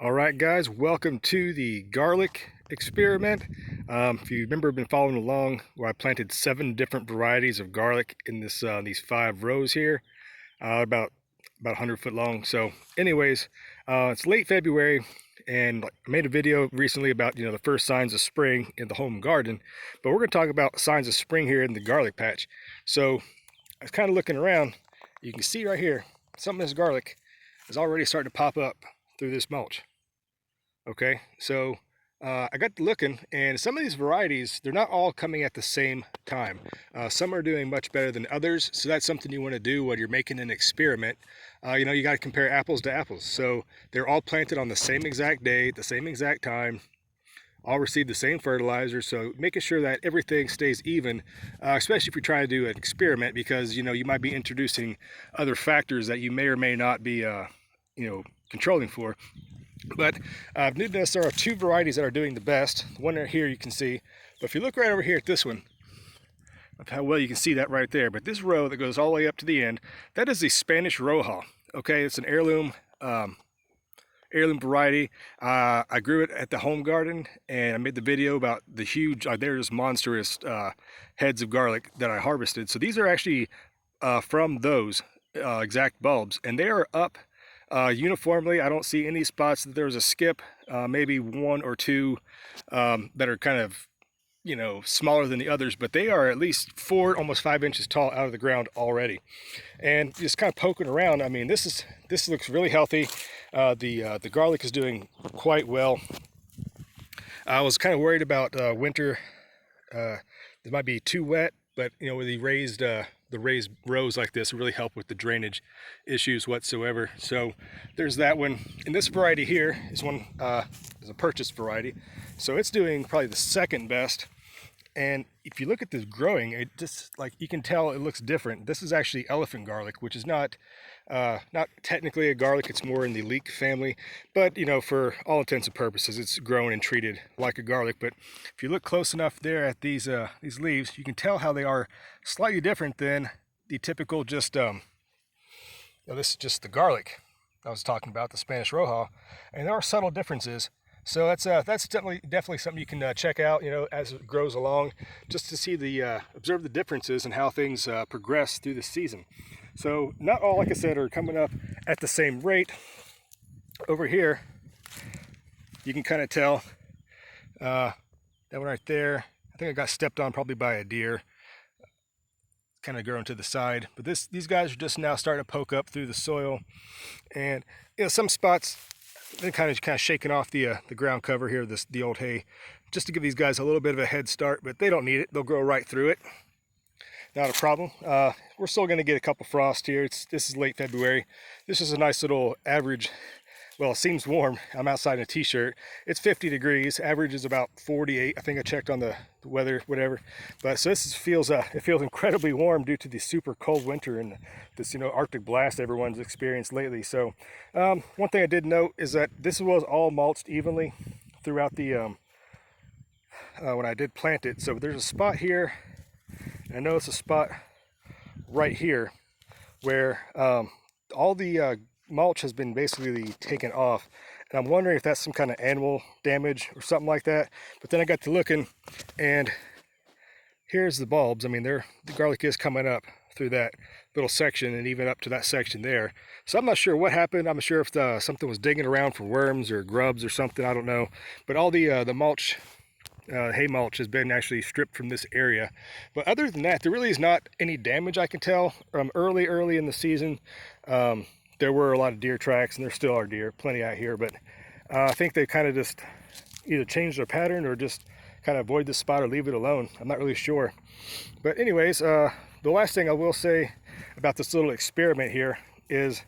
All right, guys, welcome to the garlic experiment. If you remember, been following along, where I planted 7 different varieties of garlic in these 5 rows here, about 100 foot long. So, anyways, it's late February, and I made a video recently about the first signs of spring in the home garden, but we're going to talk about signs of spring here in the garlic patch. So, I was kind of looking around. You can see right here, some of this garlic is already starting to pop up through this mulch. Okay, so I got to looking, and some of these varieties, they're not all coming at the same time. Some are doing much better than others, so that's something you want to do when you're making an experiment. You got to compare apples to apples. So they're all planted on the same exact day, the same exact time, all receive the same fertilizer, so making sure that everything stays even, especially if you're trying to do an experiment, because you might be introducing other factors that you may or may not be controlling for. But I've noticed there are 2 varieties that are doing the best. The one right here you can see, but if you look right over here at this one, how well you can see that right there, but this row that goes all the way up to the end, that is the Spanish roja. Okay, it's an heirloom variety. I grew it at the home garden, and I made the video about the huge, they're just monstrous heads of garlic that I harvested. So these are actually from those exact bulbs, and they are up uniformly. I don't see any spots that there's a skip, maybe 1 or 2 that are kind of smaller than the others, but they are at least 4, almost 5 inches tall out of the ground already. And just kind of poking around, I mean, this looks really healthy. The garlic is doing quite well. I was kind of worried about winter. It might be too wet, but with the raised rows like this really help with the drainage issues whatsoever. So there's that one. And this variety here is a purchased variety, so it's doing probably the second best. And if you look at this growing, it just, like, you can tell it looks different. This is actually elephant garlic, which is not technically a garlic. It's more in the leek family, but for all intents and purposes, it's grown and treated like a garlic. But if you look close enough there at these leaves, you can tell how they are slightly different than the typical this is just the garlic I was talking about, the Spanish roja, and there are subtle differences. So that's definitely something you can check out, as it grows along, just to see observe the differences and how things progress through the season. So not all, like I said, are coming up at the same rate. Over here, you can kind of tell that one right there. I think I got stepped on probably by a deer. Kind of growing to the side, but these guys are just now starting to poke up through the soil, and some spots they're kind of shaking off the ground cover here, the old hay, just to give these guys a little bit of a head start, but they don't need it. They'll grow right through it. Not a problem. We're still going to get a couple frost here. This is late February. This is a nice little average. Well, it seems warm. I'm outside in a t-shirt. It's 50 degrees. Average is about 48. I think I checked on the weather, whatever. But so this feels incredibly warm due to the super cold winter and this Arctic blast everyone's experienced lately. So one thing I did note is that this was all mulched evenly throughout the when I did plant it. So there's a spot here, and I know it's a spot right here where all the mulch has been basically taken off, and I'm wondering if that's some kind of animal damage or something like that. But then I got to looking, and here's the bulbs. I mean, the garlic is coming up through that little section and even up to that section there. So I'm not sure what happened. I'm not sure if something was digging around for worms or grubs or something. I don't know. But all the mulch, hay mulch, has been actually stripped from this area. But other than that, there really is not any damage I can tell. Early in the season, there were a lot of deer tracks, and there still are deer, plenty out here, but I think they kind of just either changed their pattern or just kind of avoid this spot or leave it alone. I'm not really sure. But anyways, the last thing I will say about this little experiment here is,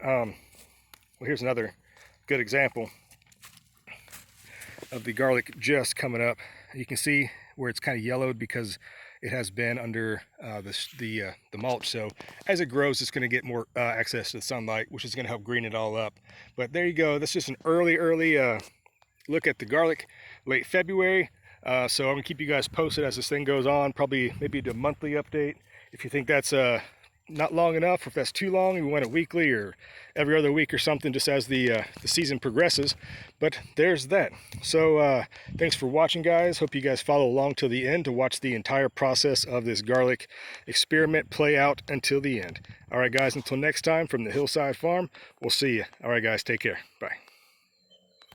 well, here's another good example of the garlic just coming up. You can see where it's kind of yellowed because it has been under the mulch. So as it grows, it's going to get more access to the sunlight, which is going to help green it all up. But there you go. That's just an early look at the garlic, late February. So I'm going to keep you guys posted as this thing goes on. Probably maybe do a monthly update if you think that's not long enough, or if that's too long, we want it weekly or every other week or something, just as the season progresses. But there's that. So thanks for watching, guys. Hope you guys follow along till the end to watch the entire process of this garlic experiment play out until the end. All right, guys, until next time from the Hillside Farm, we'll see you. All right, guys, take care. Bye.